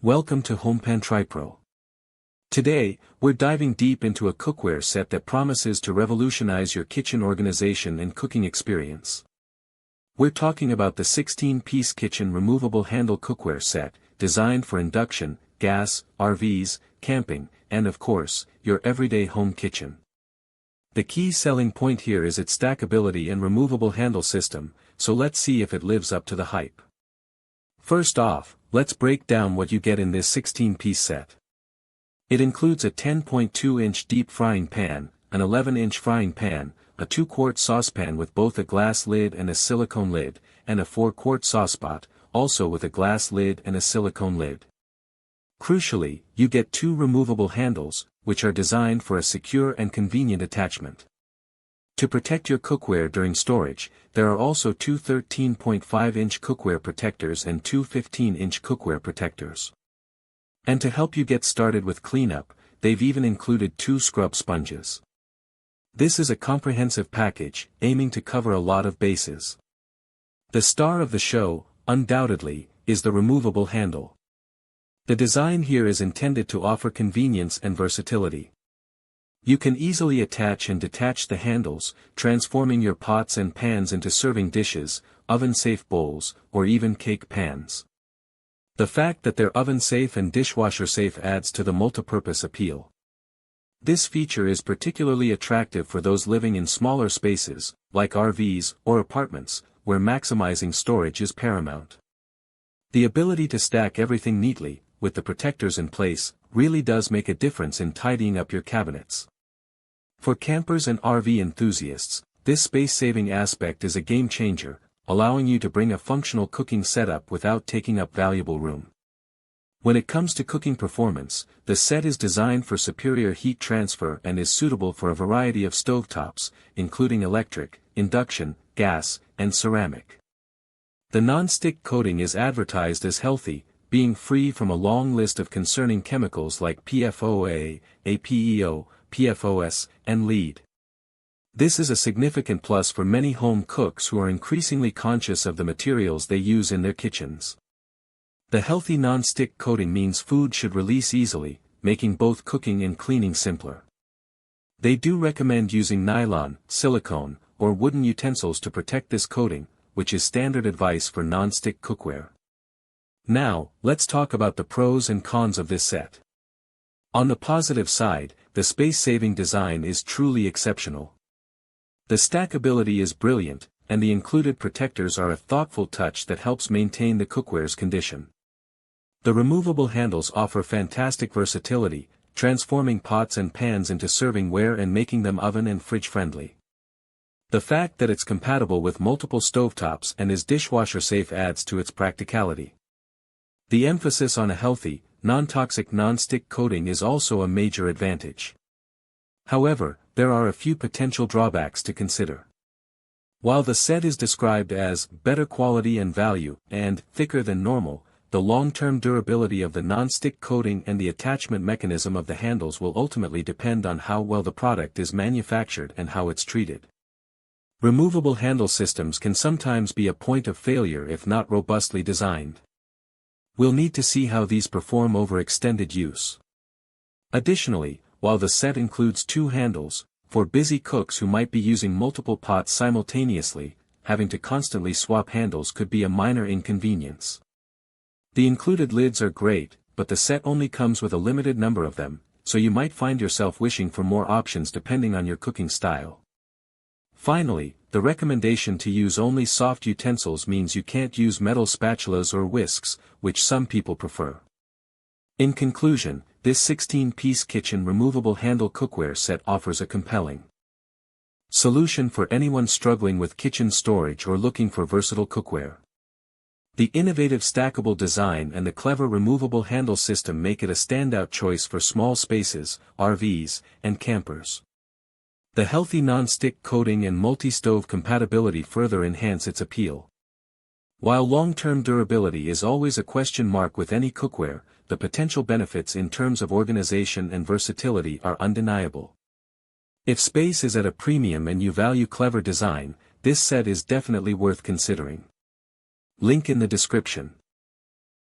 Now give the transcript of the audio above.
Welcome to HomePan TriPro. Today, we're diving deep into a cookware set that promises to revolutionize your kitchen organization and cooking experience. We're talking about the 16-piece kitchen removable handle cookware set, designed for induction, gas, RVs, camping, and of course, your everyday home kitchen. The key selling point here is its stackability and removable handle system, so let's see if it lives up to the hype. First off, let's break down what you get in this 16-piece set. It includes a 10.2-inch deep frying pan, an 11-inch frying pan, a 2-quart saucepan with both a glass lid and a silicone lid, and a 4-quart saucepot, also with a glass lid and a silicone lid. Crucially, you get 2 removable handles, which are designed for a secure and convenient attachment. To protect your cookware during storage, there are also 2 13.5-inch cookware protectors and 2 15-inch cookware protectors. And to help you get started with cleanup, they've even included 2 scrub sponges. This is a comprehensive package, aiming to cover a lot of bases. The star of the show, undoubtedly, is the removable handle. The design here is intended to offer convenience and versatility. You can easily attach and detach the handles, transforming your pots and pans into serving dishes, oven-safe bowls, or even cake pans. The fact that they're oven-safe and dishwasher-safe adds to the multipurpose appeal. This feature is particularly attractive for those living in smaller spaces, like RVs or apartments, where maximizing storage is paramount. The ability to stack everything neatly, with the protectors in place, really does make a difference in tidying up your cabinets. For campers and RV enthusiasts, this space-saving aspect is a game-changer, allowing you to bring a functional cooking setup without taking up valuable room. When it comes to cooking performance, the set is designed for superior heat transfer and is suitable for a variety of stovetops, including electric, induction, gas, and ceramic. The non-stick coating is advertised as healthy, being free from a long list of concerning chemicals like PFOA, APEO, PFOS, and lead. This is a significant plus for many home cooks who are increasingly conscious of the materials they use in their kitchens. The healthy non-stick coating means food should release easily, making both cooking and cleaning simpler. They do recommend using nylon, silicone, or wooden utensils to protect this coating, which is standard advice for non-stick cookware. Now, let's talk about the pros and cons of this set. On the positive side, the space-saving design is truly exceptional. The stackability is brilliant, and the included protectors are a thoughtful touch that helps maintain the cookware's condition. The removable handles offer fantastic versatility, transforming pots and pans into servingware and making them oven and fridge friendly. The fact that it's compatible with multiple stovetops and is dishwasher safe adds to its practicality. The emphasis on a healthy, non-toxic non-stick coating is also a major advantage. However, there are a few potential drawbacks to consider. While the set is described as better quality and value and thicker than normal, the long-term durability of the non-stick coating and the attachment mechanism of the handles will ultimately depend on how well the product is manufactured and how it's treated. Removable handle systems can sometimes be a point of failure if not robustly designed. We'll need to see how these perform over extended use. Additionally, while the set includes 2 handles, for busy cooks who might be using multiple pots simultaneously, having to constantly swap handles could be a minor inconvenience. The included lids are great, but the set only comes with a limited number of them, so you might find yourself wishing for more options depending on your cooking style. Finally, the recommendation to use only soft utensils means you can't use metal spatulas or whisks, which some people prefer. In conclusion, this 16-piece kitchen removable handle cookware set offers a compelling solution for anyone struggling with kitchen storage or looking for versatile cookware. The innovative stackable design and the clever removable handle system make it a standout choice for small spaces, RVs, and campers. The healthy non-stick coating and multi-stove compatibility further enhance its appeal. While long-term durability is always a question mark with any cookware, the potential benefits in terms of organization and versatility are undeniable. If space is at a premium and you value clever design, this set is definitely worth considering. Link in the description.